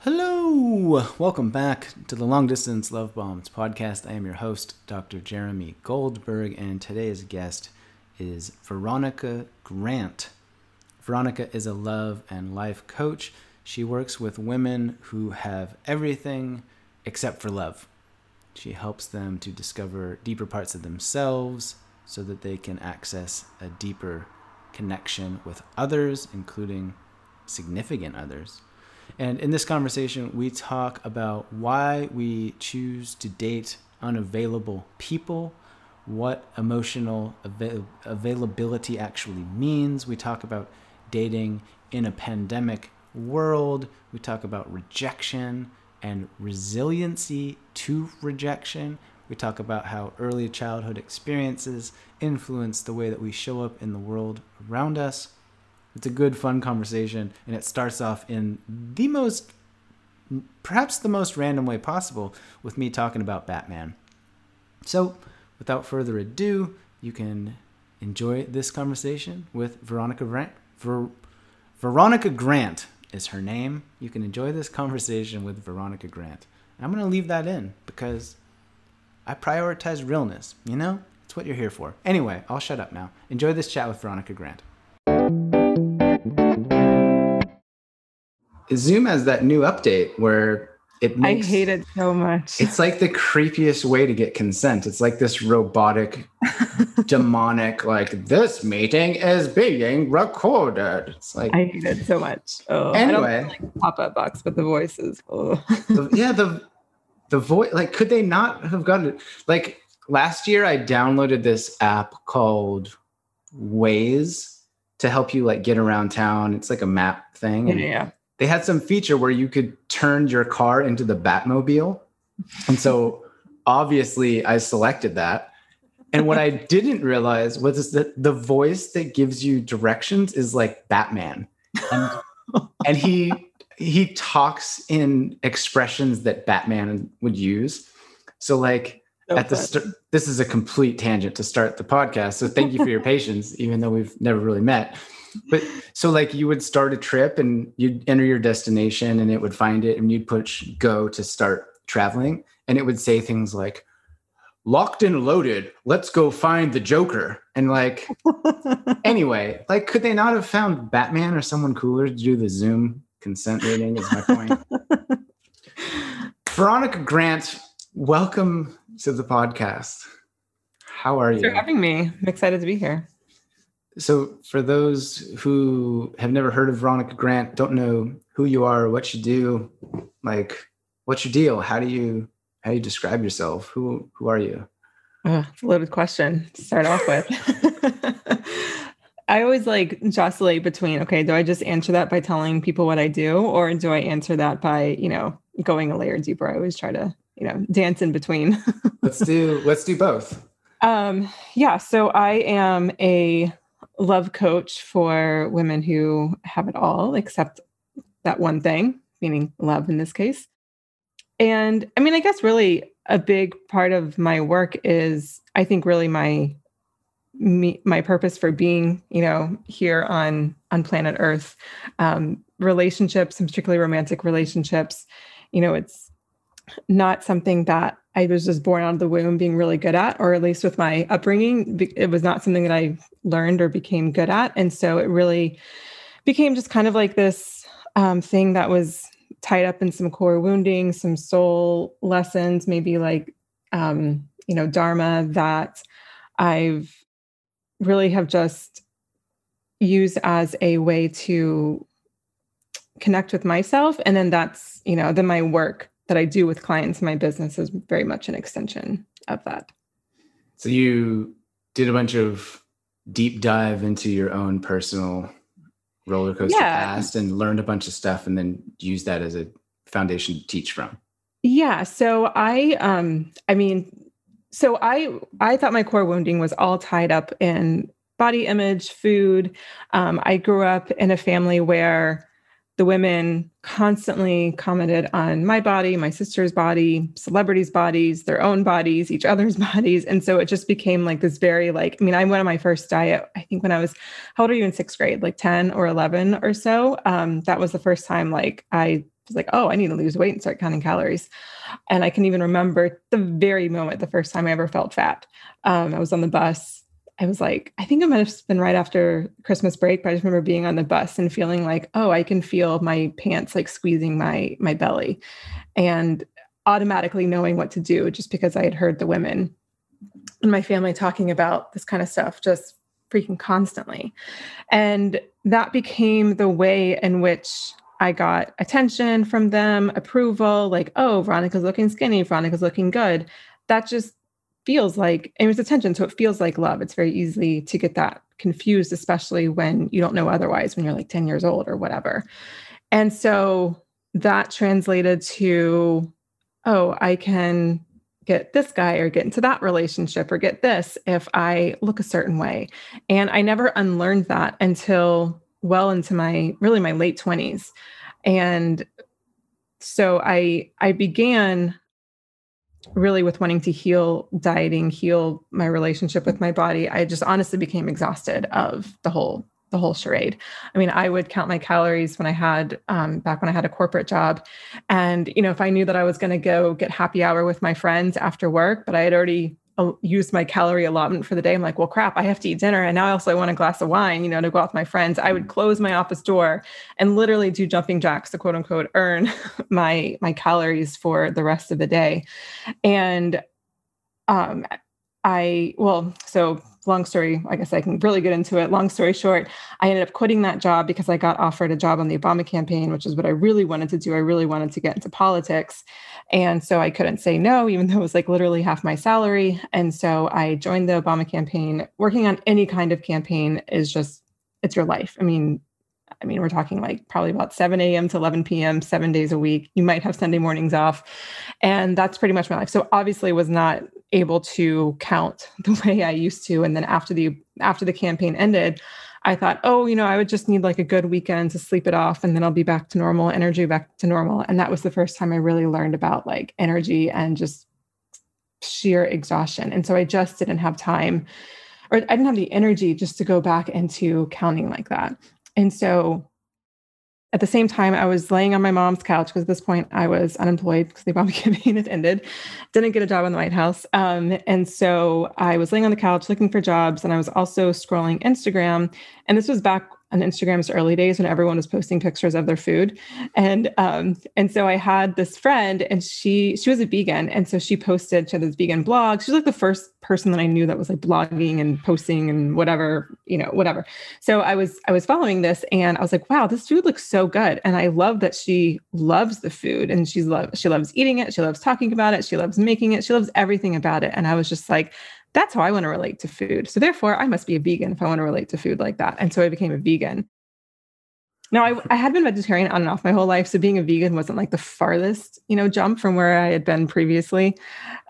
Hello! Welcome back to the Long Distance Love Bombs podcast. I am your host, Dr. Jeremy Goldberg, and today's guest is Veronica Grant. Veronica is a love and life coach. She works with women who have everything except for love. She helps them to discover deeper parts of themselves so that they can access a deeper connection with others, including significant others. And in this conversation, we talk about why we choose to date unavailable people, what emotional availability actually means. We talk about dating in a pandemic world. We talk about rejection and resiliency to rejection. We talk about how early childhood experiences influence the way that we show up in the world around us. It's a good, fun conversation, and it starts off in perhaps the most random way possible, with me talking about Batman. So, without further ado, you can enjoy this conversation with Veronica Grant. Veronica Grant is her name. You can enjoy this conversation with Veronica Grant. And I'm going to leave that in because I prioritize realness, you know? That's what you're here for. Anyway, I'll shut up now. Enjoy this chat with Veronica Grant. Zoom has that new update where it makes... I hate it so much. It's like the creepiest way to get consent. It's like this robotic, demonic, like, this meeting is being recorded. It's like... I hate it so much. Oh, anyway. I don't like the pop-up box, but the voices. Oh. The voice, like, could they not have gotten it? Like, last year I downloaded this app called Waze to help you, like, get around town. It's like a map thing. And yeah. They had some feature where you could turn your car into the Batmobile. And so obviously I selected that. And what I didn't realize was that the voice that gives you directions is like Batman. And he talks in expressions that Batman would use. So like this is a complete tangent to start the podcast. So thank you for your patience, even though we've never really met. But so like you would start a trip and you'd enter your destination and it would find it and you'd push go to start traveling. And it would say things like, locked and loaded, let's go find the Joker. And like, anyway, like, could they not have found Batman or someone cooler to do the Zoom consent reading is my point. Veronica Grant, welcome to the podcast. How are you? Thanks for having me. I'm excited to be here. So for those who have never heard of Veronica Grant, don't know who you are, what you do, like, what's your deal? How do you describe yourself? Who are you? It's a loaded question to start off with. I always like oscillate between, okay, do I just answer that by telling people what I do, or do I answer that by, going a layer deeper? I always try to, dance in between. Let's do both. So I am a love coach for women who have it all except that one thing, meaning love in this case. And I mean, I guess really a big part of my work is, I think, really my purpose for being, here on planet Earth. Relationships, and particularly romantic relationships, it's not something that I was just born out of the womb being really good at, or at least with my upbringing, it was not something that I learned or became good at. And so it really became just kind of like this thing that was tied up in some core wounding, some soul lessons, maybe like, Dharma that I've really have just used as a way to connect with myself. And then that's, then my work that I do with clients in my business is very much an extension of that. So you did a bunch of deep dive into your own personal roller coaster past and learned a bunch of stuff and then used that as a foundation to teach from. Yeah. So I thought my core wounding was all tied up in body image, food. I grew up in a family where the women constantly commented on my body, my sister's body, celebrities' bodies, their own bodies, each other's bodies. And so it just became like this very I went on my first diet, I think when I was, how old are you in sixth grade? Like 10 or 11 or so. That was the first time I was like, oh, I need to lose weight and start counting calories. And I can even remember the very moment, the first time I ever felt fat. I was on the bus. I was like, I think it might have been right after Christmas break, but I just remember being on the bus and feeling like, oh, I can feel my pants like squeezing my belly, and automatically knowing what to do just because I had heard the women in my family talking about this kind of stuff just freaking constantly. And that became the way in which I got attention from them, approval, like, oh, Veronica's looking skinny, Veronica's looking good. That just feels like, it was attention. So it feels like love. It's very easy to get that confused, especially when you don't know otherwise, when you're like 10 years old or whatever. And so that translated to, oh, I can get this guy or get into that relationship or get this if I look a certain way. And I never unlearned that until well into my late 20s. And so I began really with wanting to heal dieting, heal my relationship with my body. I just honestly became exhausted of the whole charade. I mean, I would count my calories when I had, back when I had a corporate job. And, if I knew that I was going to go get happy hour with my friends after work, but I had already used my calorie allotment for the day, I'm like, well, crap, I have to eat dinner. And now I also want a glass of wine, to go out with my friends. I would close my office door and literally do jumping jacks to quote unquote earn my calories for the rest of the day. And so long story, I guess I can really get into it. Long story short, I ended up quitting that job because I got offered a job on the Obama campaign, which is what I really wanted to do. I really wanted to get into politics. And so I couldn't say no, even though it was like literally half my salary. And so I joined the Obama campaign. Working on any kind of campaign is just, it's your life. I mean, we're talking like probably about 7 a.m. to 11 p.m., 7 days a week. You might have Sunday mornings off. And that's pretty much my life. So obviously was not able to count the way I used to. And then after the campaign ended, I thought, oh, I would just need like a good weekend to sleep it off. And then I'll be back to normal, energy back to normal. And that was the first time I really learned about like energy and just sheer exhaustion. And so I just didn't have time, or I didn't have the energy just to go back into counting like that. And so at the same time, I was laying on my mom's couch because at this point I was unemployed because the Obama campaign had ended, didn't get a job in the White House. And so I was laying on the couch looking for jobs, and I was also scrolling Instagram. And this was back on Instagram's early days when everyone was posting pictures of their food. And so I had this friend, and she was a vegan. And so she had this vegan blog. She was like the first person that I knew that was like blogging and posting and whatever. So I was following this, and I was like, wow, this food looks so good. And I love that she loves the food, and she loves eating it. She loves talking about it. She loves making it. She loves everything about it. And I was just like, that's how I want to relate to food. So therefore, I must be a vegan if I want to relate to food like that. And so I became a vegan. Now, I had been vegetarian on and off my whole life. So being a vegan wasn't like the farthest, jump from where I had been previously.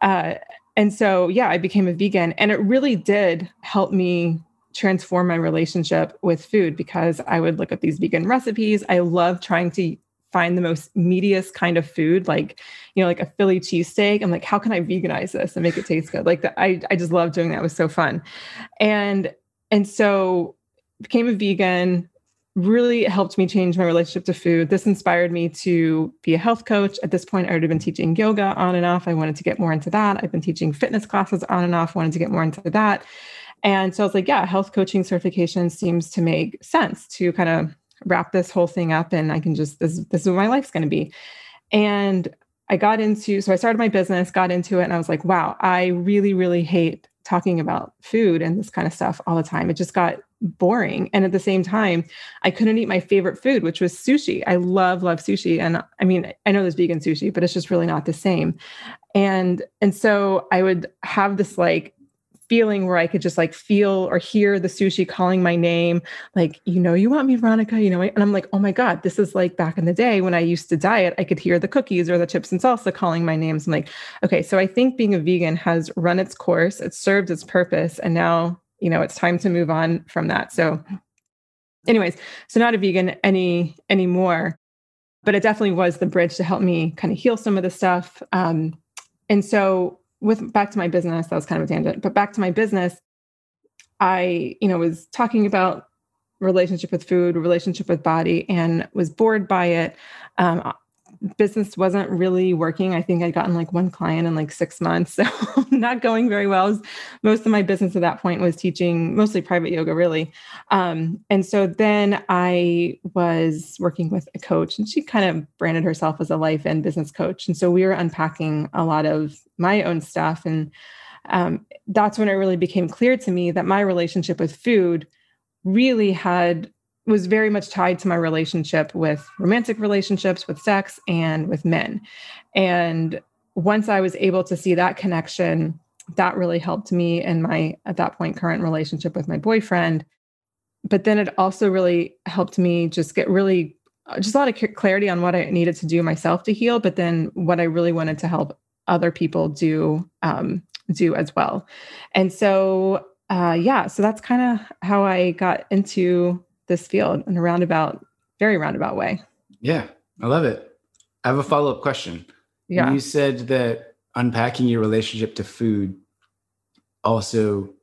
And so, yeah, I became a vegan. And it really did help me transform my relationship with food, because I would look up these vegan recipes. I love trying to find the most meatiest kind of food, like, like a Philly cheesesteak. I'm like, how can I veganize this and make it taste good? Like I just love doing that. It was so fun. And so became a vegan, really helped me change my relationship to food. This inspired me to be a health coach. At this point, I already been teaching yoga on and off. I wanted to get more into that. I've been teaching fitness classes on and off, wanted to get more into that. And so I was like, yeah, health coaching certification seems to make sense to kind of wrap this whole thing up, and I can just, this is what my life's going to be. And so I started my business, got into it, and I was like, wow, I really, really hate talking about food and this kind of stuff all the time. It just got boring. And at the same time, I couldn't eat my favorite food, which was sushi. I love sushi. And I mean, I know there's vegan sushi, but it's just really not the same. And so I would have this like feeling where I could just like feel or hear the sushi calling my name, like, you want me, Veronica, and I'm like, oh my God, this is like back in the day when I used to diet, I could hear the cookies or the chips and salsa calling my names. I'm like, okay, so I think being a vegan has run its course, it's served its purpose, and now, it's time to move on from that. So anyways, so not a vegan anymore, but it definitely was the bridge to help me kind of heal some of the stuff. And so back to my business, that was kind of a tangent, but back to my business, I, was talking about relationship with food, relationship with body, and was bored by it. business wasn't really working. I think I'd gotten like one client in like 6 months. So not going very well. Most of my business at that point was teaching mostly private yoga, really. And so then I was working with a coach, and she kind of branded herself as a life and business coach. And so we were unpacking a lot of my own stuff. And that's when it really became clear to me that my relationship with food really was very much tied to my relationship with romantic relationships, with sex, and with men. And once I was able to see that connection, that really helped me in my, at that point, current relationship with my boyfriend. But then it also really helped me just get just a lot of clarity on what I needed to do myself to heal, but then what I really wanted to help other people do as well. And so, so that's kind of how I got into this field in a very roundabout way. Yeah, I love it. I have a follow-up question. Yeah. You said that unpacking your relationship to food also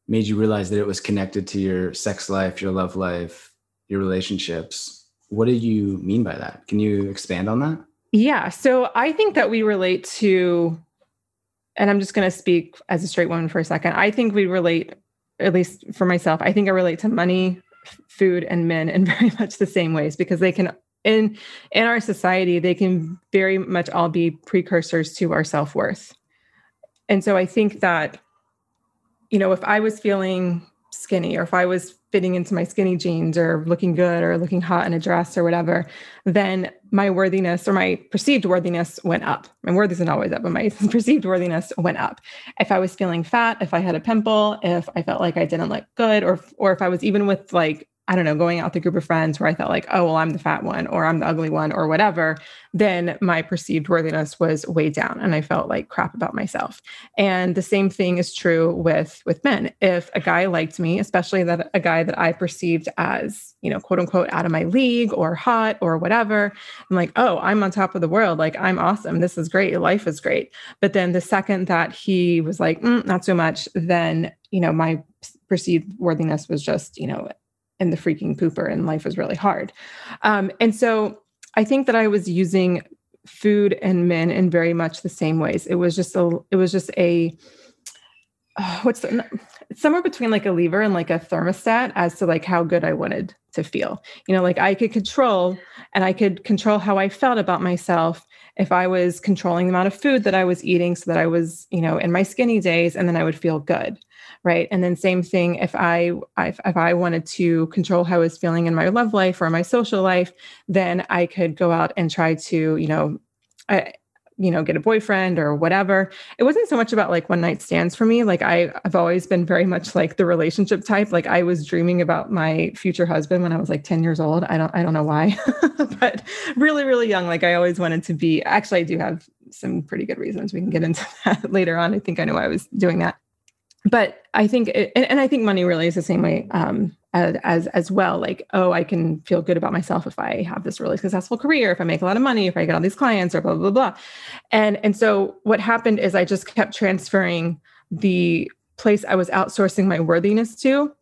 made you realize that it was connected to your sex life, your love life, your relationships. What do you mean by that? Can you expand on that? Yeah. So I think that we relate to, and I'm just going to speak as a straight woman for a second. I think we relate, at least for myself, I think I relate to money, food, and men in very much the same ways, because they can, in our society, they can very much all be precursors to our self-worth. And so I think that, if I was feeling skinny, or if I was fitting into my skinny jeans, or looking good, or looking hot in a dress or whatever, then my worthiness, or my perceived worthiness, went up. My worth isn't always up, but my perceived worthiness went up. If I was feeling fat, if I had a pimple, if I felt like I didn't look good, or if I was even with, like, I don't know, going out with a group of friends where I felt like, oh, well, I'm the fat one, or I'm the ugly one, or whatever, then my perceived worthiness was way down, and I felt like crap about myself. And the same thing is true with men. If a guy liked me, especially a guy that I perceived as, quote unquote, out of my league, or hot, or whatever, I'm like, oh, I'm on top of the world. Like, I'm awesome. This is great. Life is great. But then the second that he was like, not so much, then, my perceived worthiness was just, in the freaking pooper, and life was really hard. And so I think that I was using food and men in very much the same ways. It was just it's somewhere between like a lever and like a thermostat as to like how good I wanted to feel. Like I could control how I felt about myself if I was controlling the amount of food that I was eating, so that I was, in my skinny days, and then I would feel good. Right. And then same thing, if I wanted to control how I was feeling in my love life or my social life, then I could go out and try to, get a boyfriend or whatever. It wasn't so much about like one night stands for me. Like I've always been very much like the relationship type. Like I was dreaming about my future husband when I was like 10 years old. I don't know why, but really, really young. Like I always wanted to be, actually, I do have some pretty good reasons. We can get into that later on. I think I know why I was doing that. But I think, and I think money really is the same way as well. Like, oh, I can feel good about myself if I have this really successful career, if I make a lot of money, if I get all these clients, or blah, blah, blah. And so what happened is I just kept transferring the place I was outsourcing my worthiness to.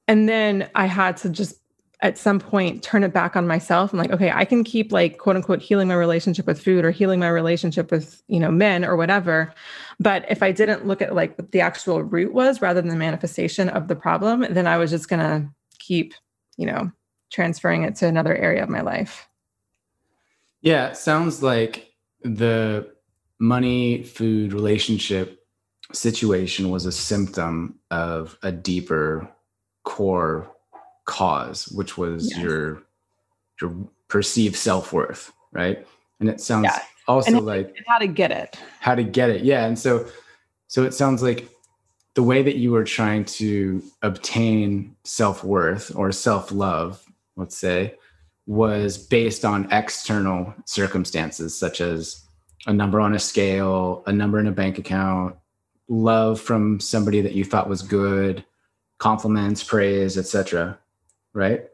And then I had to just, at some point, turn it back on myself. I'm like, okay, I can keep like, quote unquote, healing my relationship with food, or healing my relationship with, men or whatever. But if I didn't look at like what the actual root was, rather than the manifestation of the problem, then I was just going to keep, transferring it to another area of my life. Yeah. It sounds like the money, food, relationship situation was a symptom of a deeper core cause, which was your perceived self-worth, right? And it sounds also like how to get it. Yeah. And so it sounds like the way that you were trying to obtain self-worth or self-love, let's say, was based on external circumstances, such as a number on a scale, a number in a bank account, love from somebody that you thought was good, compliments, praise, etc. Right?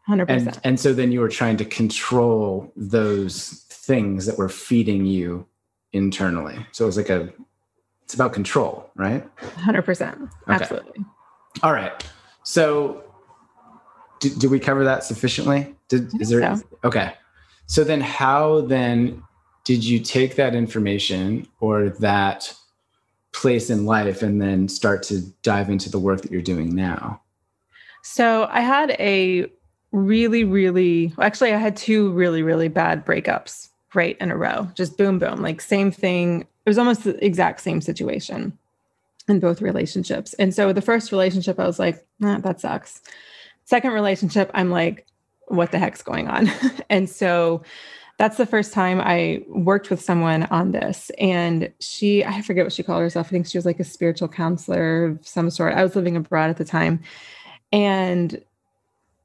100%. And so then you were trying to control those things that were feeding you internally. So it was like it's about control, right? 100%. Okay. Absolutely. All right. So did we cover that sufficiently? So. Okay. So then how then did you take that information or that place in life and then start to dive into the work that you're doing now? So I had a actually, I had two really, really bad breakups right in a row, just boom, boom, like same thing. It was almost the exact same situation in both relationships. And so the first relationship, I was like, that sucks. Second relationship, I'm like, what the heck's going on? And so that's the first time I worked with someone on this. And I forget what she called herself. I think she was like a spiritual counselor of some sort. I was living abroad at the time. And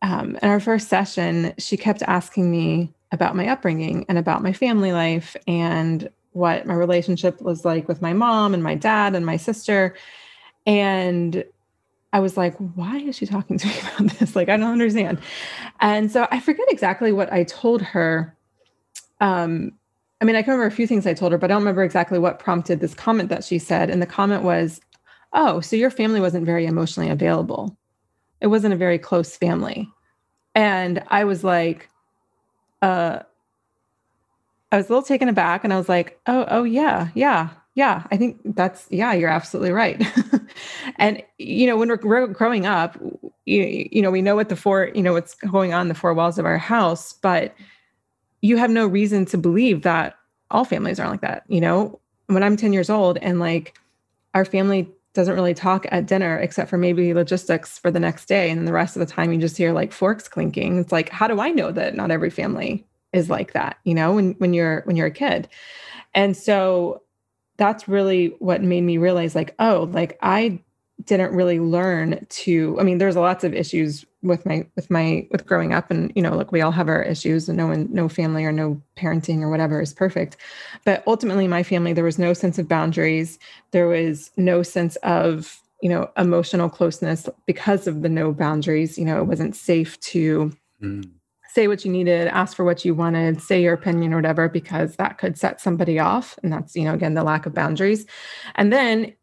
in our first session, she kept asking me about my upbringing and about my family life and what my relationship was like with my mom and my dad and my sister. And I was like, why is she talking to me about this? Like, I don't understand. And so I forget exactly what I told her. I mean, I can remember a few things I told her, but I don't remember exactly what prompted this comment that she said. And the comment was, oh, so your family wasn't very emotionally available. It wasn't a very close family. And I was like, I was a little taken aback and I was like, oh yeah. I think you're absolutely right. And, when we're growing up, we know what what's going on in the four walls of our house, but you have no reason to believe that all families aren't like that. When I'm 10 years old and like our family doesn't really talk at dinner except for maybe logistics for the next day. And then the rest of the time you just hear like forks clinking. It's like, how do I know that not every family is like that, when you're a kid? And so that's really what made me realize like, oh, like I didn't really learn there's lots of issues with growing up and, look, we all have our issues and no family or no parenting or whatever is perfect. But ultimately my family, there was no sense of boundaries. There was no sense of, emotional closeness because of the no boundaries. It wasn't safe to say what you needed, ask for what you wanted, say your opinion or whatever, because that could set somebody off. And that's, again, the lack of boundaries. And then,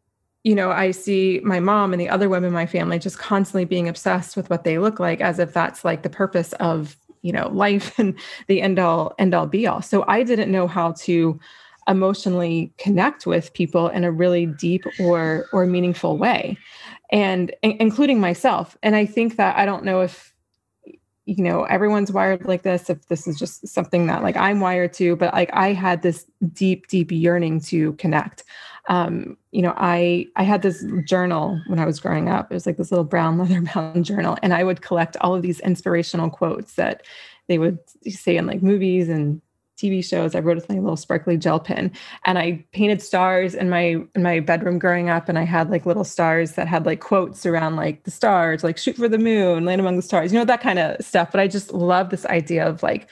I see my mom and the other women in my family just constantly being obsessed with what they look like as if that's like the purpose of, life and the end all be all. So I didn't know how to emotionally connect with people in a really deep or meaningful way, and including myself. And I think that I don't know if everyone's wired like this, if this is just something that like I'm wired to, but like I had this deep yearning to connect. I had this journal when I was growing up. It was like this little brown leather bound journal. And I would collect all of these inspirational quotes that they would say in like movies and TV shows. I wrote with my little sparkly gel pen and I painted stars in my bedroom growing up. And I had like little stars that had like quotes around like the stars, like shoot for the moon, land among the stars, that kind of stuff. But I just love this idea of like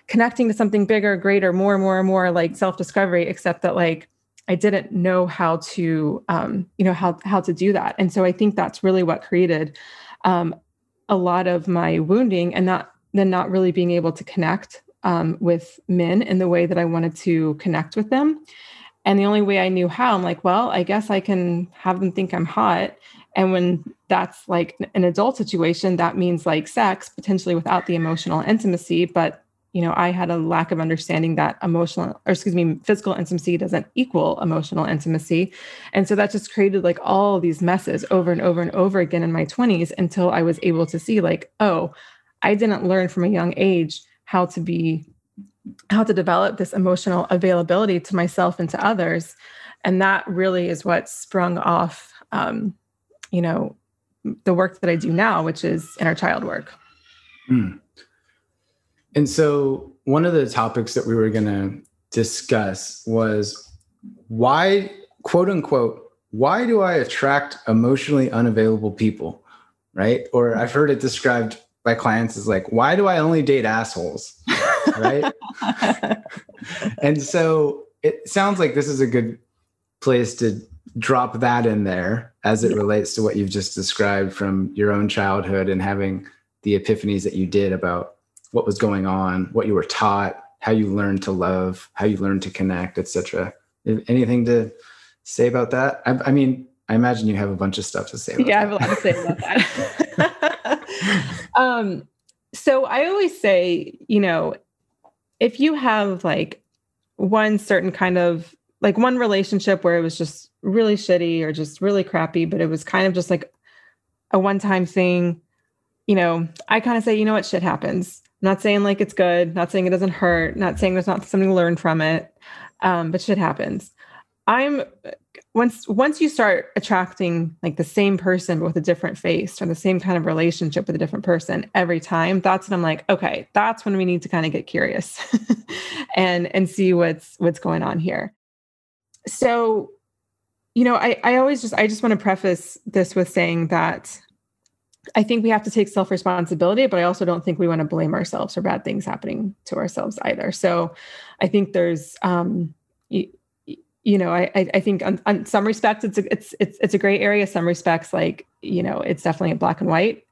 connecting to something bigger, greater, more like self-discovery, except that like, I didn't know how to, how to do that. And so I think that's really what created a lot of my wounding and not really being able to connect with men in the way that I wanted to connect with them. And the only way I knew how, I'm like, well, I guess I can have them think I'm hot. And when that's like an adult situation, that means like sex, potentially without the emotional intimacy. But I had a lack of understanding that physical intimacy doesn't equal emotional intimacy. And so that just created like all these messes over and over and over again in my 20s until I was able to see like, oh, I didn't learn from a young age how to develop this emotional availability to myself and to others. And that really is what sprung off, the work that I do now, which is inner child work. Mm. And so one of the topics that we were going to discuss was why, quote unquote, why do I attract emotionally unavailable people? Right. Or I've heard it described by clients as like, why do I only date assholes? Right. And so it sounds like this is a good place to drop that in there as it relates to what you've just described from your own childhood and having the epiphanies that you did about what was going on, what you were taught, how you learned to love, how you learned to connect, etc. Anything to say about that? I mean, I imagine you have a bunch of stuff to say about that. I have a lot to say about that. So I always say, if you have like one certain kind of like one relationship where it was just really shitty or just really crappy, but it was kind of just like a one-time thing, I kind of say, you know what, shit happens. I'm not saying like it's good, not saying it doesn't hurt, not saying there's not something to learn from it, but shit happens. I'm once you start attracting like the same person but with a different face or the same kind of relationship with a different person every time, that's when I'm like, okay, that's when we need to kind of get curious and see what's going on here. So, I just want to preface this with saying that I think we have to take self-responsibility, but I also don't think we want to blame ourselves for bad things happening to ourselves either. So I think there's, I think on some respects it's a gray area. Some respects, like, it's definitely a black and white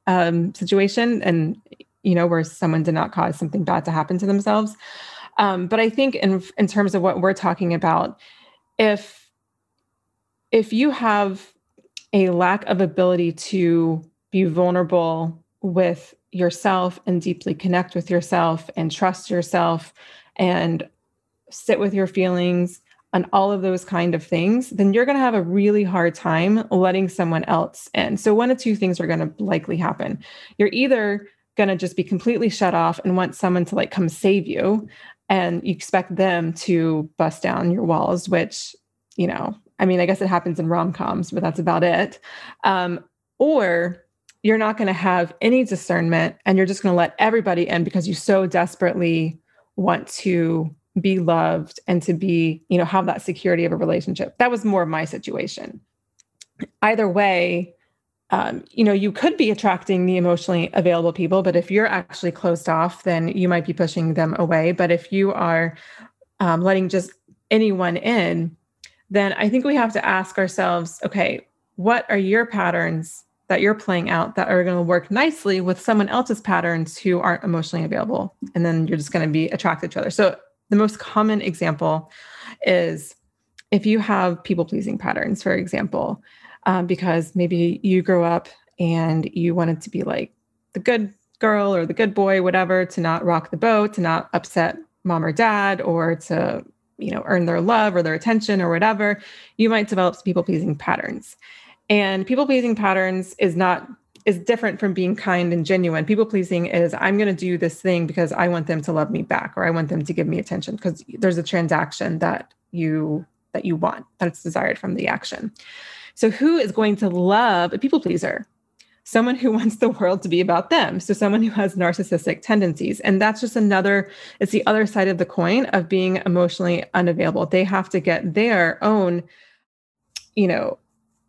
situation, and where someone did not cause something bad to happen to themselves. But I think in terms of what we're talking about, if you have a lack of ability to be vulnerable with yourself and deeply connect with yourself and trust yourself and sit with your feelings and all of those kind of things, then you're going to have a really hard time letting someone else in. So one of two things are going to likely happen. You're either going to just be completely shut off and want someone to like come save you, and you expect them to bust down your walls, which, I guess it happens in rom-coms, but that's about it. Or you're not going to have any discernment and you're just going to let everybody in because you so desperately want to be loved and to be, have that security of a relationship. That was more of my situation. Either way, you could be attracting the emotionally available people, but if you're actually closed off, then you might be pushing them away. But if you are letting just anyone in, then I think we have to ask ourselves, okay, what are your patterns that you're playing out that are going to work nicely with someone else's patterns who aren't emotionally available? And then you're just going to be attracted to each other. So the most common example is if you have people-pleasing patterns, for example, because maybe you grew up and you wanted to be like the good girl or the good boy, whatever, to not rock the boat, to not upset mom or dad, or to, earn their love or their attention or whatever, you might develop people-pleasing patterns. And people-pleasing patterns is different from being kind and genuine. People-pleasing is, I'm going to do this thing because I want them to love me back, or I want them to give me attention, because there's a transaction that you want, that's desired from the action. So who is going to love a people pleaser? Someone who wants the world to be about them. So someone who has narcissistic tendencies. And that's just it's the other side of the coin of being emotionally unavailable. They have to get their own,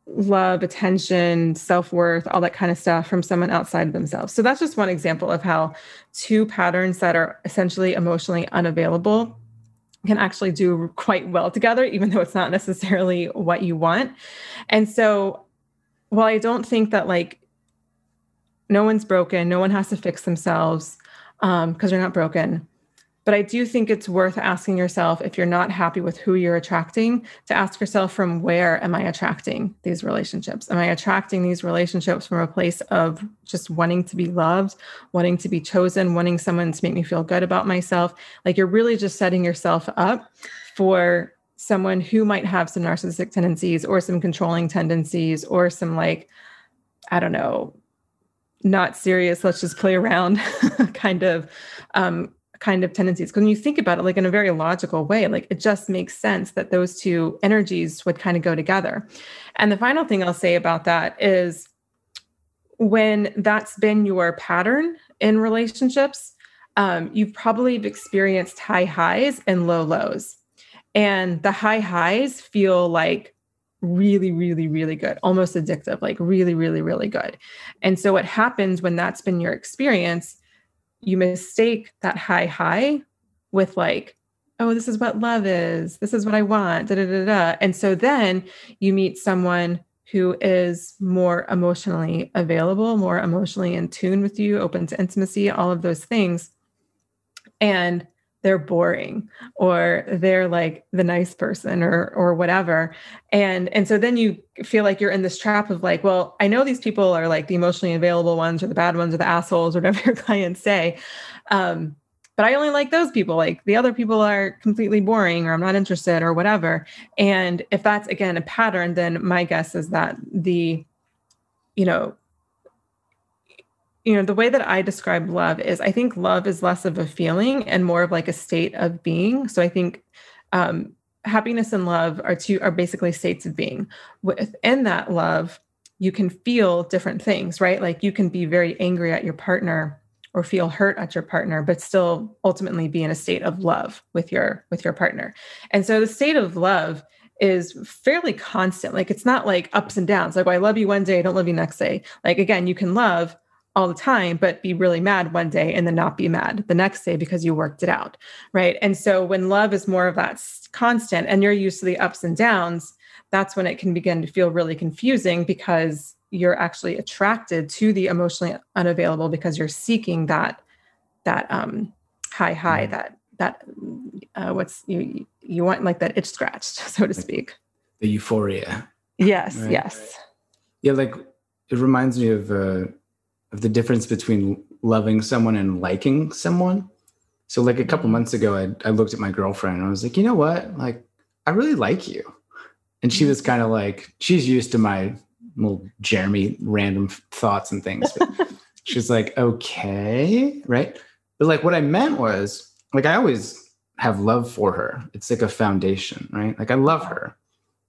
love, attention, self-worth, all that kind of stuff from someone outside of themselves. So that's just one example of how two patterns that are essentially emotionally unavailable can actually do quite well together, even though it's not necessarily what you want. And so while I don't think that like no one's broken, no one has to fix themselves because they're not broken, but I do think it's worth asking yourself, if you're not happy with who you're attracting, to ask yourself, from where am I attracting these relationships? Am I attracting these relationships from a place of just wanting to be loved, wanting to be chosen, wanting someone to make me feel good about myself? Like, you're really just setting yourself up for someone who might have some narcissistic tendencies or some controlling tendencies or some, like, I don't know, not serious, let's just play around kind of tendencies. Because when you think about it, like in a very logical way, like it just makes sense that those two energies would kind of go together. And the final thing I'll say about that is, when that's been your pattern in relationships, you've probably experienced high highs and low lows. And the high highs feel like really, really, really good, almost addictive, like really, really, really good. And so what happens when that's been your experience, you mistake that high with like, oh, this is what love is. This is what I want. Da, da, da, da. And so then you meet someone who is more emotionally available, more emotionally in tune with you, open to intimacy, all of those things. And they're boring, or they're like the nice person or whatever. And so then you feel like you're in this trap of like, well, I know these people are like the emotionally available ones or the bad ones or the assholes, or whatever your clients say. but I only like those people. Like the other people are completely boring, or I'm not interested, or whatever. And if that's, again, a pattern, then my guess is that you know, the way that I describe love is, I think love is less of a feeling and more of like a state of being. So I think happiness and love are basically states of being. Within that love, you can feel different things, right? Like you can be very angry at your partner or feel hurt at your partner, but still ultimately be in a state of love with your partner. And so the state of love is fairly constant. Like it's not like ups and downs. Like, well, I love you one day, I don't love you next day. Like, again, you can love all the time, but be really mad one day and then not be mad the next day because you worked it out, right? And so when love is more of that constant and you're used to the ups and downs, that's when it can begin to feel really confusing, because you're actually attracted to the emotionally unavailable because you're seeking that high, that what's you want, like that itch scratched, so to speak. The euphoria. Yes, right? Yes. Yeah, like it reminds me of the difference between loving someone and liking someone. So like a couple months ago, I looked at my girlfriend and I was like, you know what? Like, I really like you. And she was kind of like, she's used to my little Jeremy random thoughts and things. But she's like, okay, right? But like what I meant was, like, I always have love for her. It's like a foundation, right? Like I love her.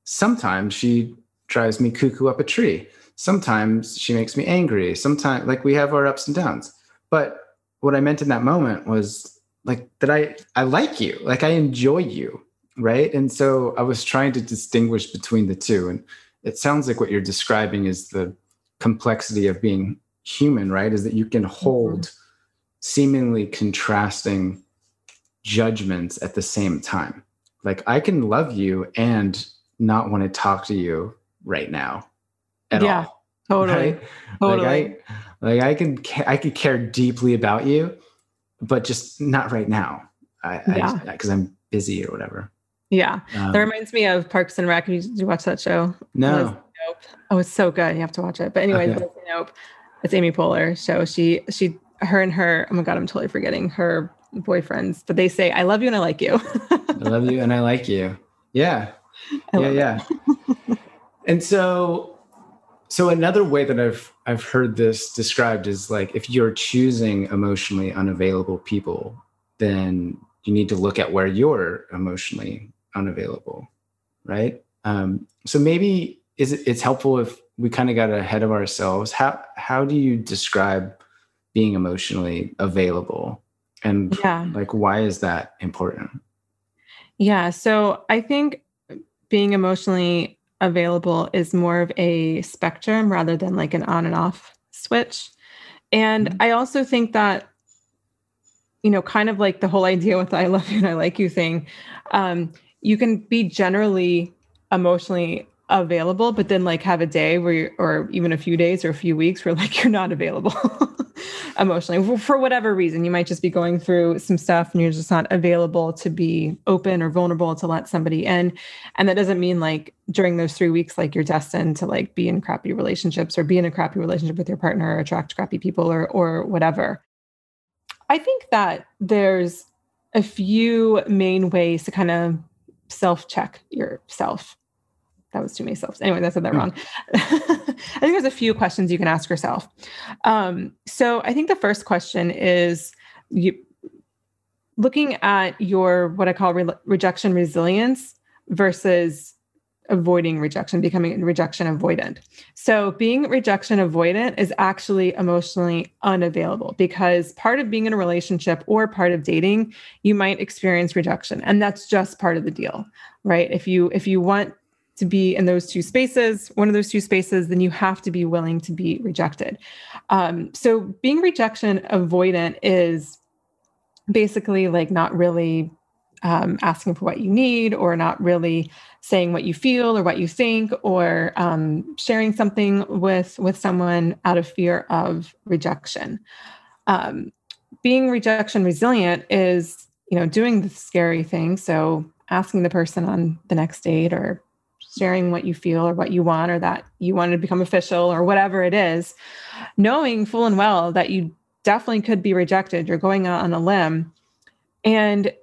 Sometimes she drives me cuckoo up a tree. Sometimes she makes me angry. Sometimes, like, we have our ups and downs. But what I meant in that moment was like that I like you, like I enjoy you, right? And so I was trying to distinguish between the two. And it sounds like what you're describing is the complexity of being human, right? Is that you can hold seemingly contrasting judgments at the same time. Like I can love you and not want to talk to you right now at all. Totally. Right? Totally. Like I could care deeply about you, but just not right now. Because I'm busy or whatever. Yeah. That reminds me of Parks and Rec. Did you watch that show? No. Nope. Oh, it's so good. You have to watch it. But anyways, Okay. Nope. It's Amy Poehler's show. Her and her, oh my God, I'm totally forgetting her boyfriends, but they say, I love you and I like you. I love you and I like you. Yeah. Yeah. And so another way that I've heard this described is like, if you're choosing emotionally unavailable people, then you need to look at where you're emotionally unavailable, right? So maybe it's helpful if we kind of got ahead of ourselves. How do you describe being emotionally available, and like why is that important? Yeah, so I think being emotionally available is more of a spectrum rather than like an on and off switch. And I also think that, kind of like the whole idea with the I love you and I like you thing, you can be generally emotionally available, but then like have a day where or even a few days or a few weeks where like you're not available emotionally for whatever reason. You might just be going through some stuff and you're just not available to be open or vulnerable to let somebody in. And that doesn't mean like during those 3 weeks, like you're destined to like be in crappy relationships or be in a crappy relationship with your partner or attract crappy people or whatever. I think that there's a few main ways to kind of self-check yourself. That was too many selves. Anyway, I said that wrong. I think there's a few questions you can ask yourself. So I think the first question is looking at your, what I call rejection resilience versus avoiding rejection, becoming rejection avoidant. So being rejection avoidant is actually emotionally unavailable, because part of being in a relationship or part of dating, you might experience rejection, and that's just part of the deal, right? If you want to be in those two spaces, one of those two spaces, then you have to be willing to be rejected. So being rejection avoidant is basically like not really asking for what you need, or not really saying what you feel or what you think, or sharing something with someone out of fear of rejection. Being rejection resilient is, doing the scary thing. So asking the person on the next date, or sharing what you feel or what you want, or that you want to become official or whatever it is, knowing full and well that you definitely could be rejected. You're going out on a limb, And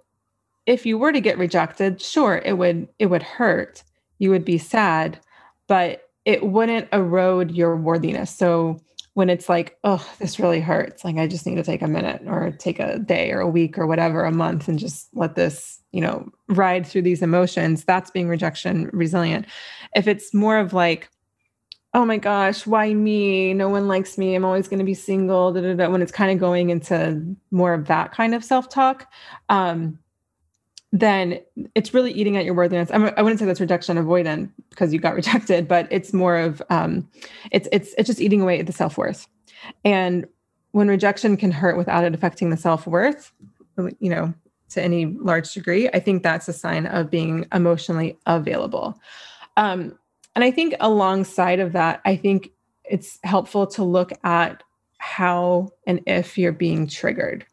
if you were to get rejected, sure, it would hurt. You would be sad, but it wouldn't erode your worthiness. So when it's like, oh, this really hurts, like I just need to take a minute or take a day or a week or whatever, a month, and just let this, ride through these emotions, that's being rejection resilient. If it's more of like, oh my gosh, why me? No one likes me. I'm always going to be single. Da, da, da, when it's kind of going into more of that kind of self-talk, then it's really eating at your worthiness. I wouldn't say that's rejection avoidant because you got rejected, but it's more of it's just eating away at the self-worth. And when rejection can hurt without it affecting the self-worth, to any large degree, I think that's a sign of being emotionally available. And I think alongside of that, I think it's helpful to look at how and if you're being triggered.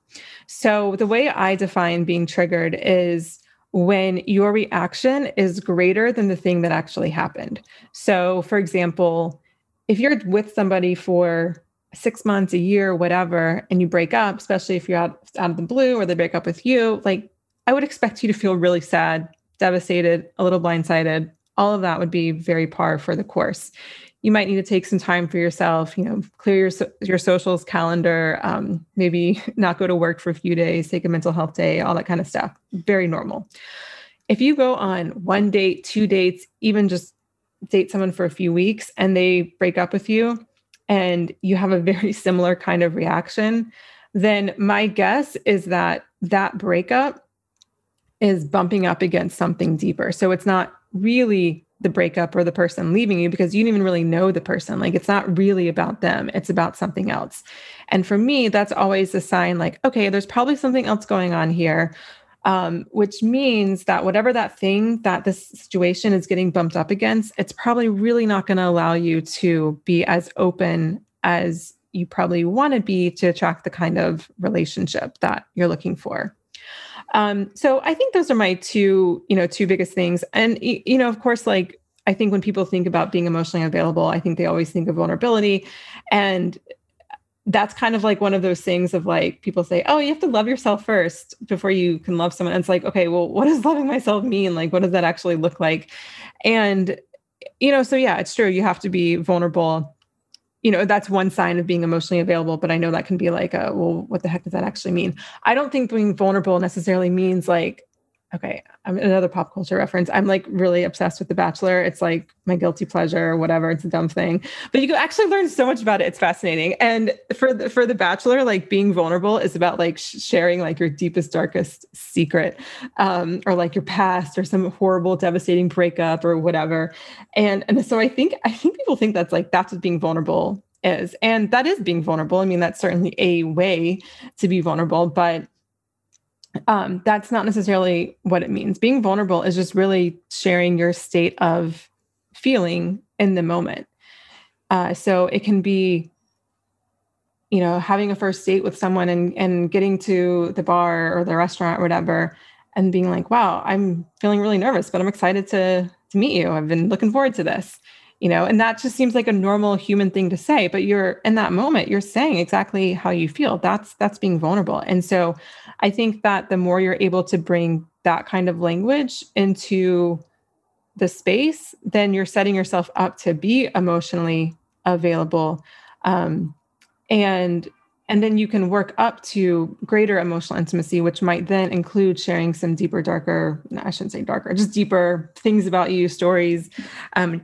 So the way I define being triggered is when your reaction is greater than the thing that actually happened. So for example, if you're with somebody for 6 months, a year, whatever, and you break up, especially if you're out of the blue or they break up with you, like I would expect you to feel really sad, devastated, a little blindsided. All of that would be very par for the course. You might need to take some time for yourself, clear your socials calendar, maybe not go to work for a few days, take a mental health day, all that kind of stuff. Very normal. If you go on 1 date, 2 dates, even just date someone for a few weeks and they break up with you and you have a very similar kind of reaction, then my guess is that that breakup is bumping up against something deeper. So it's not really the breakup or the person leaving you because you didn't even really know the person. Like it's not really about them. It's about something else. And for me, that's always a sign like, okay, there's probably something else going on here, which means that whatever that thing that this situation is getting bumped up against, it's probably really not going to allow you to be as open as you probably want to be to attract the kind of relationship that you're looking for. So I think those are my two biggest things. And, of course, like, I think when people think about being emotionally available, I think they always think of vulnerability. And that's kind of like one of those things of like, people say, oh, you have to love yourself first before you can love someone. And it's like, okay, well, what does loving myself mean? Like, what does that actually look like? And, so yeah, it's true. You have to be vulnerable. That's one sign of being emotionally available, but I know that can be like, well, what the heck does that actually mean? I don't think being vulnerable necessarily means like, okay, I'm another pop culture reference. I'm like really obsessed with The Bachelor. It's like my guilty pleasure or whatever. It's a dumb thing, but you can actually learn so much about it. It's fascinating. And for the Bachelor, like being vulnerable is about like sharing like your deepest, darkest secret, or like your past or some horrible, devastating breakup or whatever. And so I think people think that's what being vulnerable is. And that is being vulnerable. I mean, that's certainly a way to be vulnerable, but that's not necessarily what it means. Being vulnerable is just really sharing your state of feeling in the moment. So it can be, having a first date with someone and getting to the bar or the restaurant or whatever, and being like, wow, I'm feeling really nervous, but I'm excited to meet you. I've been looking forward to this. And that just seems like a normal human thing to say, but you're in that moment, you're saying exactly how you feel. That's being vulnerable. And so I think that the more you're able to bring that kind of language into the space, then you're setting yourself up to be emotionally available. And then you can work up to greater emotional intimacy, which might then include sharing some deeper, darker, no, I shouldn't say darker, just deeper things about you, stories,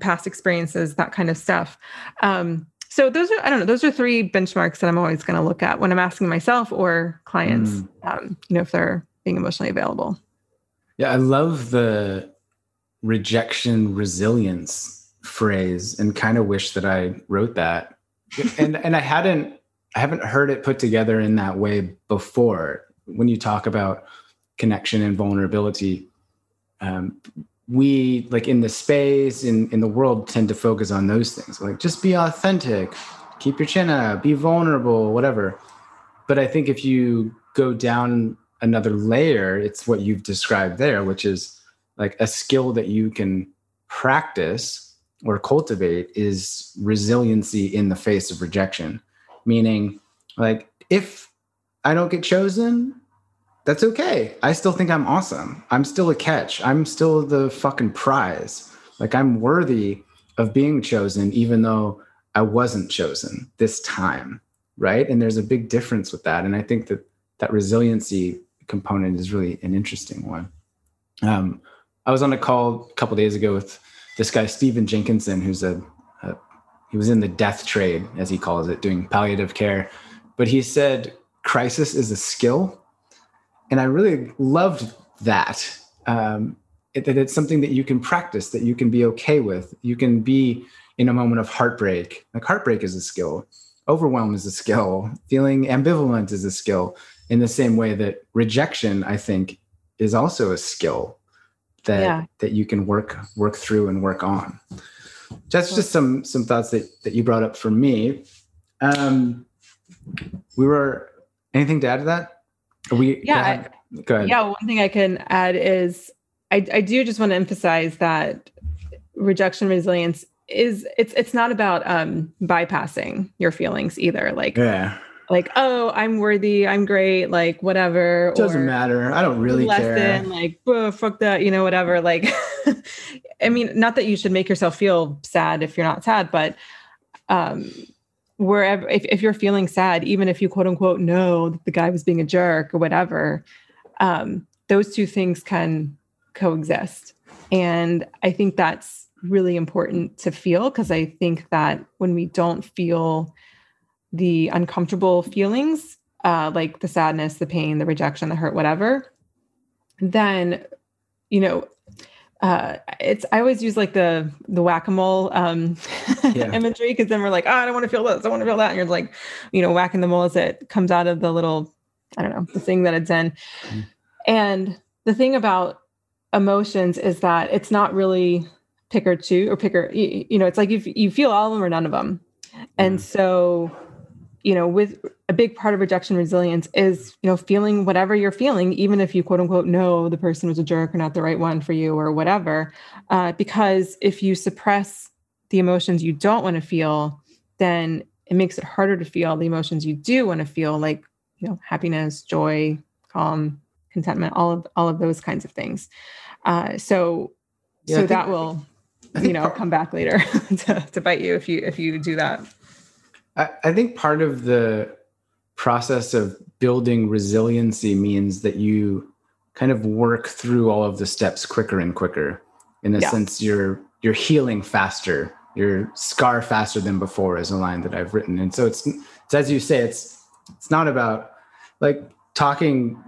past experiences, that kind of stuff. So those are 3 benchmarks that I'm always going to look at when I'm asking myself or clients, if they're being emotionally available. Yeah, I love the rejection resilience phrase and kind of wish that I wrote that. And I haven't heard it put together in that way before. When you talk about connection and vulnerability, we like in the space, in the world, tend to focus on those things. Like just be authentic, keep your chin up, be vulnerable, whatever. But I think if you go down another layer, it's what you've described there, which is like a skill that you can practice or cultivate is resiliency in the face of rejection. Meaning, like, if I don't get chosen, that's okay. I still think I'm awesome. I'm still a catch. I'm still the fucking prize. Like, I'm worthy of being chosen, even though I wasn't chosen this time. Right. And there's a big difference with that. And I think that resiliency component is really an interesting one. I was on a call a couple of days ago with this guy, Stephen Jenkinson, who's he was in the death trade, as he calls it, doing palliative care. But he said, crisis is a skill. And I really loved that. That it's something that you can practice, that you can be okay with. You can be in a moment of heartbreak. Like, heartbreak is a skill. Overwhelm is a skill. Feeling ambivalent is a skill. In the same way that rejection, I think, is also a skill that you can work through and work on. That's just some thoughts that you brought up for me. Anything to add to that? Go ahead. Yeah. One thing I can add is I do just want to emphasize that rejection resilience it's not about bypassing your feelings either. Like, oh, I'm worthy, I'm great, like whatever. Doesn't matter. I don't really care. Like, fuck that, whatever. Like, I mean, not that you should make yourself feel sad if you're not sad, but wherever, if you're feeling sad, even if you quote unquote know that the guy was being a jerk or whatever, those two things can coexist. And I think that's really important to feel, because I think that when we don't feel the uncomfortable feelings, like the sadness, the pain, the rejection, the hurt, whatever, then, I always use like the whack-a-mole imagery, because then we're like, oh, I don't want to feel this, I want to feel that. And you're like, whacking the mole as it comes out of the little, I don't know, the thing that it's in. Mm-hmm. And the thing about emotions is that it's not really pick or choose or it's like you feel all of them or none of them. And so, with a big part of rejection resilience is, feeling whatever you're feeling, even if you quote unquote know the person was a jerk or not the right one for you or whatever. Because if you suppress the emotions you don't want to feel, then it makes it harder to feel the emotions you do want to feel, like, happiness, joy, calm, contentment, all of those kinds of things. So that will, come back later to bite you if you do that. I think part of the process of building resiliency means that you kind of work through all of the steps quicker and quicker. In a sense, you're healing faster, you're scar faster than before, is a line that I've written. And so it's as you say, it's not about like talking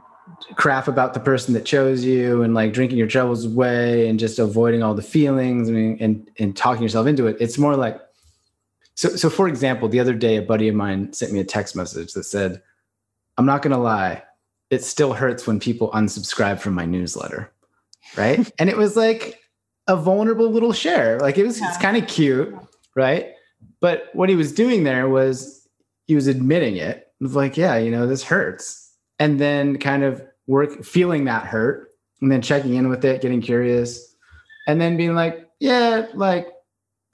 crap about the person that chose you and like drinking your troubles away and just avoiding all the feelings and talking yourself into it. It's more like, So for example, the other day, a buddy of mine sent me a text message that said, I'm not going to lie, it still hurts when people unsubscribe from my newsletter. Right. And it was like a vulnerable little share. Like it's kind of cute. Right. But what he was doing there was he was admitting it. It was like, this hurts. And then kind of feeling that hurt and then checking in with it, getting curious, and then being like,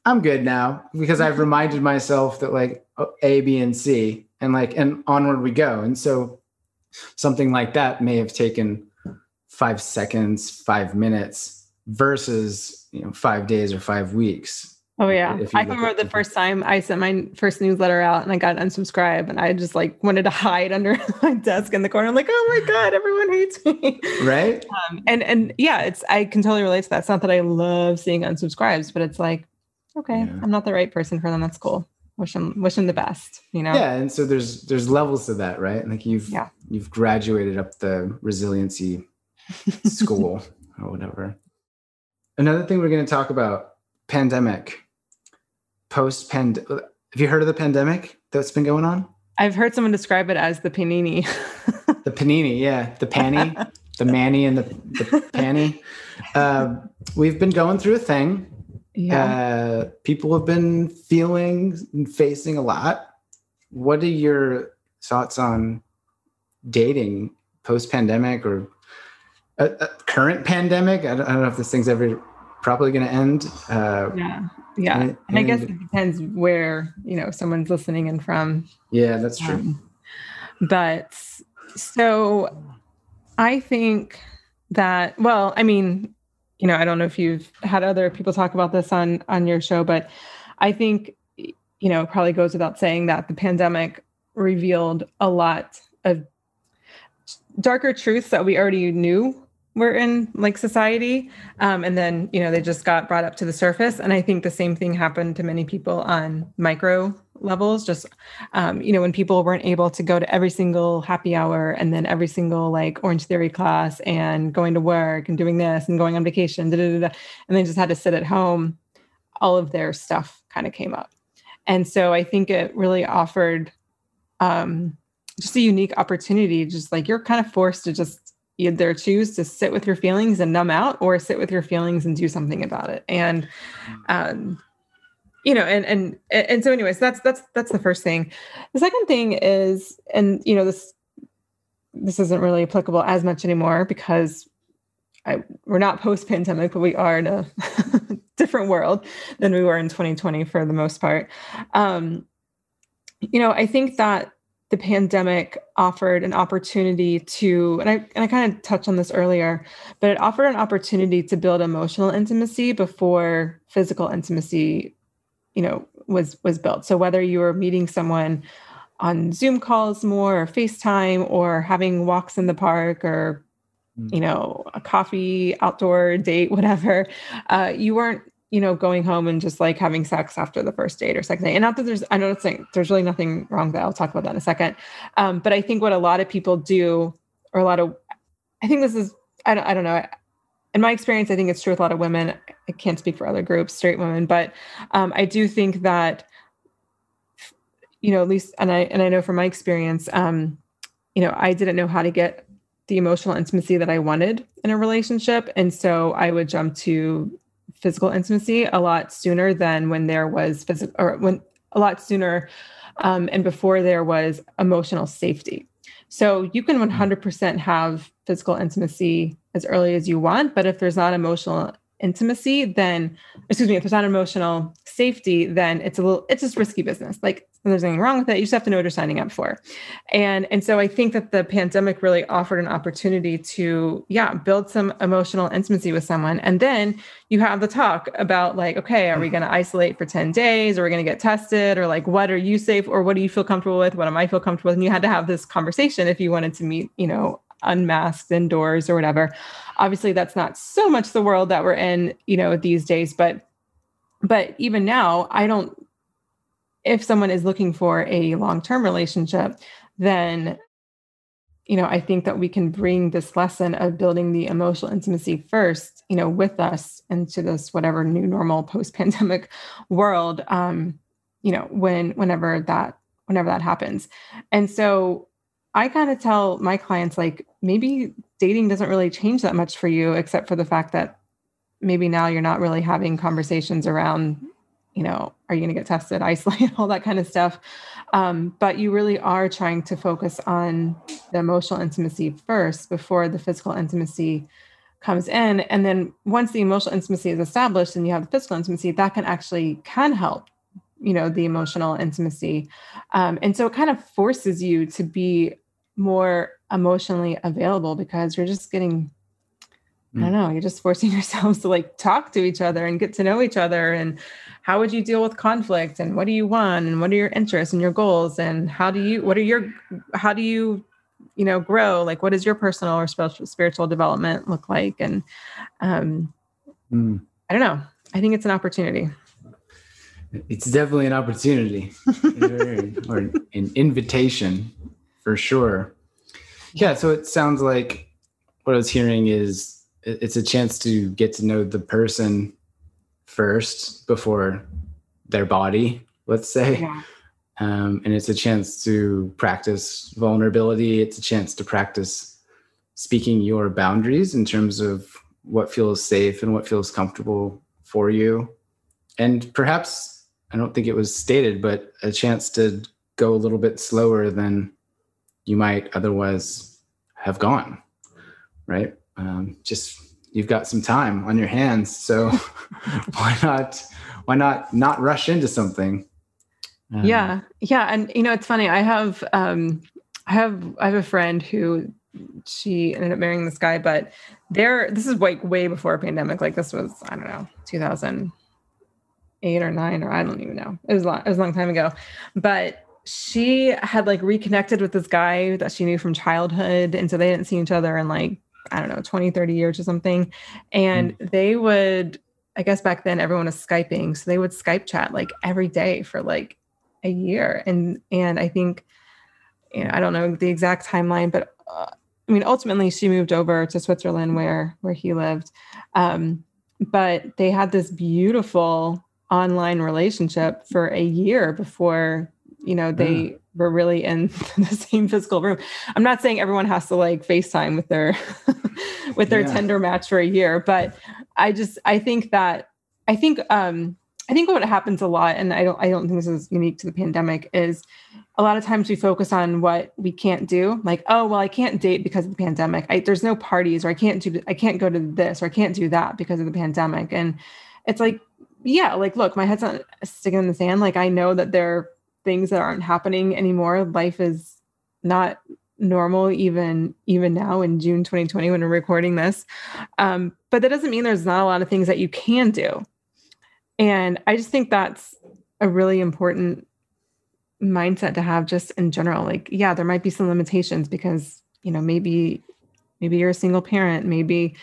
I'm good now, because I've reminded myself that like A, B, and C, and onward we go. And so something like that may have taken 5 seconds, 5 minutes versus, 5 days or 5 weeks. Oh yeah. I remember the first time I sent my first newsletter out and I got unsubscribed, and I just like wanted to hide under my desk in the corner. I'm like, oh my God, everyone hates me. Right. I can totally relate to that. It's not that I love seeing unsubscribes, but it's like, okay, I'm not the right person for them. That's cool. Wish them the best, Yeah. And so there's levels to that, right? Like you've graduated up the resiliency school or whatever. Another thing we're going to talk about, pandemic, post-pandemic. Have you heard of the pandemic that's been going on? I've heard someone describe it as the panini. The panini, yeah. The panny, the manny and the panny. We've been going through a thing. Yeah. People have been feeling and facing a lot. What are your thoughts on dating post-pandemic or a current pandemic? I don't know if this thing's ever probably going to end. And I guess it depends where, someone's listening in from. Yeah, that's true. But so I think that, well, I mean, I don't know if you've had other people talk about this on your show, but I think, it probably goes without saying that the pandemic revealed a lot of darker truths that we already knew were in like society. And then, they just got brought up to the surface. And I think the same thing happened to many people on micro levels. Just, when people weren't able to go to every single happy hour and then every single like Orange Theory class and going to work and doing this and going on vacation, and they just had to sit at home, all of their stuff kind of came up. And so I think it really offered just a unique opportunity, just like you're kind of forced to just either choose to sit with your feelings and numb out or sit with your feelings and do something about it. And, and so anyways, that's the first thing. The second thing is, and, this isn't really applicable as much anymore because we're not post-pandemic, but we are in a different world than we were in 2020 for the most part. I think that the pandemic offered an opportunity to, and I kind of touched on this earlier, but it offered an opportunity to build emotional intimacy before physical intimacy, was built. So whether you were meeting someone on Zoom calls more or FaceTime or having walks in the park or, a coffee, outdoor date, whatever, you weren't, going home and just like having sex after the first date or second date. And not that I know it's like, there's really nothing wrong with that. I'll talk about that in a second. But I think what a lot of people do, or I think this is, I don't know. In my experience, I think it's true with a lot of women. I can't speak for other groups, straight women, but I do think that, at least, and I know from my experience, I didn't know how to get the emotional intimacy that I wanted in a relationship. And so I would jump to physical intimacy a lot sooner than when there was and before there was emotional safety. So you can 100% have physical intimacy as early as you want, but if there's not emotional intimacy, if there's not emotional safety, then it's just risky business. Like there's nothing wrong with it. You just have to know what you're signing up for. And so I think that the pandemic really offered an opportunity to, build some emotional intimacy with someone. And then you have the talk about like, okay, are we going to isolate for 10 days? Or are we going to get tested? Or like, what are you safe? Or what do you feel comfortable with? What am I feel comfortable with? And you had to have this conversation if you wanted to meet, unmasked indoors or whatever. Obviously, that's not so much the world that we're in, these days. But even now, if someone is looking for a long-term relationship, then, I think that we can bring this lesson of building the emotional intimacy first, with us into this whatever new normal post-pandemic world, whenever that happens. And so I kind of tell my clients, like, maybe dating doesn't really change that much for you, except for the fact that maybe now you're not really having conversations around, are you going to get tested, isolate, all that kind of stuff. But you really are trying to focus on the emotional intimacy first before the physical intimacy comes in. And then once the emotional intimacy is established and you have the physical intimacy, that can help, the emotional intimacy. And so it kind of forces you to be more emotionally available because you're just getting, I don't know, you're just forcing yourselves to like talk to each other and get to know each other. And how would you deal with conflict and what do you want and what are your interests and your goals and how do you grow? Like, what does your personal or spiritual development look like? And I don't know. I think it's an opportunity. It's definitely an opportunity or an invitation for sure. Yeah. So it sounds like what I was hearing is it's a chance to get to know the person first before their body, let's say. Yeah. And it's a chance to practice vulnerability. It's a chance to practice speaking your boundaries in terms of what feels safe and what feels comfortable for you. And perhaps, I don't think it was stated, but a chance to go a little bit slower than you might otherwise have gone, right? Just you've got some time on your hands, so why not rush into something? Yeah, and it's funny. I have a friend who she ended up marrying this guy, but this is like way before a pandemic. Like this was, I don't know, 2008 or 9, or I don't even know. It was a long time ago, but she had like reconnected with this guy that she knew from childhood. And so they didn't see each other in like, I don't know, 20, 30 years or something. And they would, I guess back then everyone was Skyping. So they would Skype chat like every day for like a year. And I think, I don't know the exact timeline, but I mean, ultimately she moved over to Switzerland where he lived. But they had this beautiful online relationship for a year before, they were really in the same physical room. I'm not saying everyone has to like FaceTime with their Tinder match for a year, but I think what happens a lot, and I don't think this is unique to the pandemic, is a lot of times we focus on what we can't do. Like, oh, well, I can't date because of the pandemic. There's no parties, or I can't go to this, or I can't do that because of the pandemic. And it's like, yeah, like, look, my head's not sticking in the sand. Like, I know that there are things that aren't happening anymore. Life is not normal, even now in June 2020 when we're recording this. But that doesn't mean there's not a lot of things that you can do. And I just think that's a really important mindset to have just in general. Like, yeah, there might be some limitations because, maybe you're a single parent, maybe,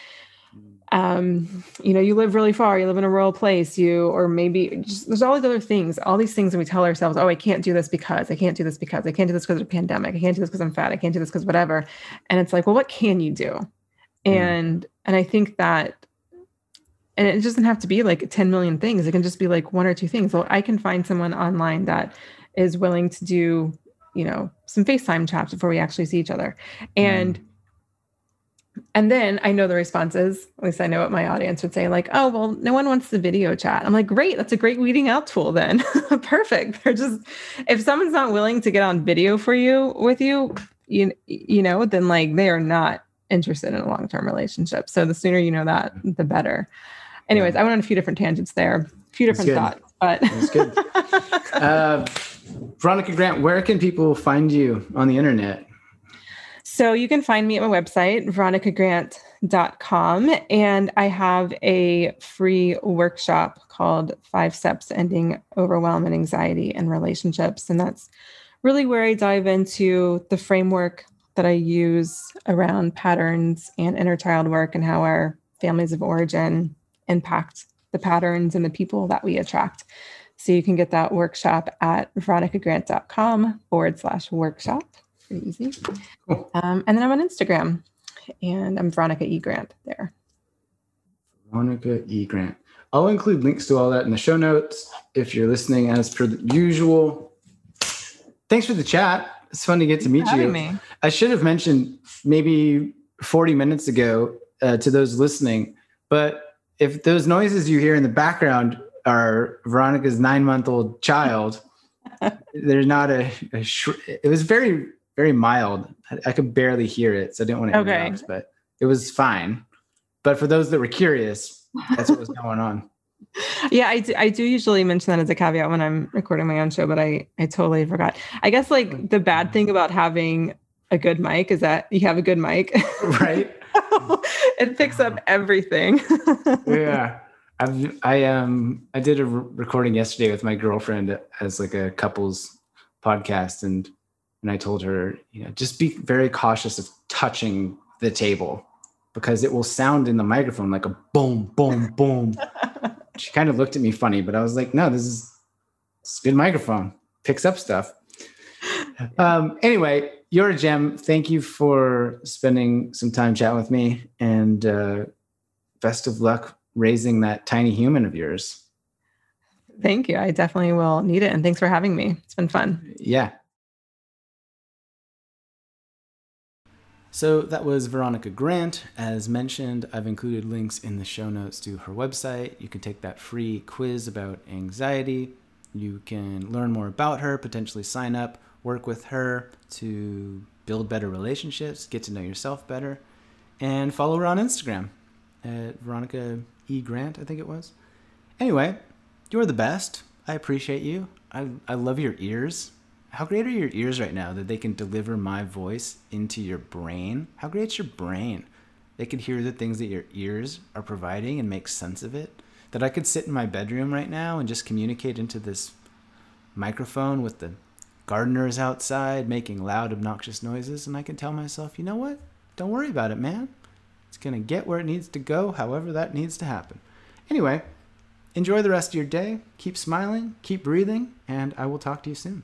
you live really far, you live in a rural place, or maybe there's all these other things, all these things that we tell ourselves, oh, I can't do this because I can't do this because of the pandemic. I can't do this because I'm fat. I can't do this because whatever. And it's like, well, what can you do? And I think that, and it doesn't have to be like 10 million things. It can just be like 1 or 2 things. So I can find someone online that is willing to do, some FaceTime chats before we actually see each other. And then I know the responses, at least I know what my audience would say, like, oh, well, no one wants the video chat. I'm like, great. That's a great weeding out tool then. Perfect. If someone's not willing to get on video with you, then like they are not interested in a long-term relationship. So the sooner you know that, the better. Anyways, I went on a few different tangents there, a few different thoughts, but that's good. Veronica Grant, where can people find you on the internet? So you can find me at my website, veronicagrant.com. And I have a free workshop called 5 Steps to Ending Overwhelm and Anxiety in Relationships. And that's really where I dive into the framework that I use around patterns and inner child work and how our families of origin impact the patterns and the people that we attract. So you can get that workshop at veronicagrant.com/workshop. Pretty easy. Cool. And then I'm on Instagram, and I'm Veronica E. Grant there. Veronica E. Grant. I'll include links to all that in the show notes if you're listening as per the usual. Thanks for the chat. It's fun to get to meet you. I should have mentioned maybe 40 minutes ago to those listening, but if those noises you hear in the background are Veronica's 9-month-old child, there's not it was very, very mild. I could barely hear it, so I didn't want to interrupt, but it was fine. But for those that were curious, that's what was going on. Yeah, I do usually mention that as a caveat when I'm recording my own show, but I totally forgot. I guess like the bad thing about having a good mic is that you have a good mic. Right. It picks up everything. Yeah. I did a recording yesterday with my girlfriend as like a couples podcast, and I told her, just be very cautious of touching the table because it will sound in the microphone like a boom, boom, boom. She kind of looked at me funny, but I was like, no, it's a good microphone. Picks up stuff. Anyway, you're a gem. Thank you for spending some time chatting with me, and best of luck raising that tiny human of yours. Thank you. I definitely will need it. And thanks for having me. It's been fun. Yeah. So that was Veronica Grant. As mentioned, I've included links in the show notes to her website. You can take that free quiz about anxiety. You can learn more about her, potentially sign up, work with her to build better relationships, get to know yourself better, and follow her on Instagram at Veronica E. Grant, I think it was. Anyway, you're the best. I appreciate you. I love your ears. How great are your ears right now that they can deliver my voice into your brain? How great's your brain? They could hear the things that your ears are providing and make sense of it. That I could sit in my bedroom right now and just communicate into this microphone with the gardeners outside making loud, obnoxious noises, and I can tell myself, you know what? Don't worry about it, man. It's going to get where it needs to go, however that needs to happen. Anyway, enjoy the rest of your day. Keep smiling, keep breathing, and I will talk to you soon.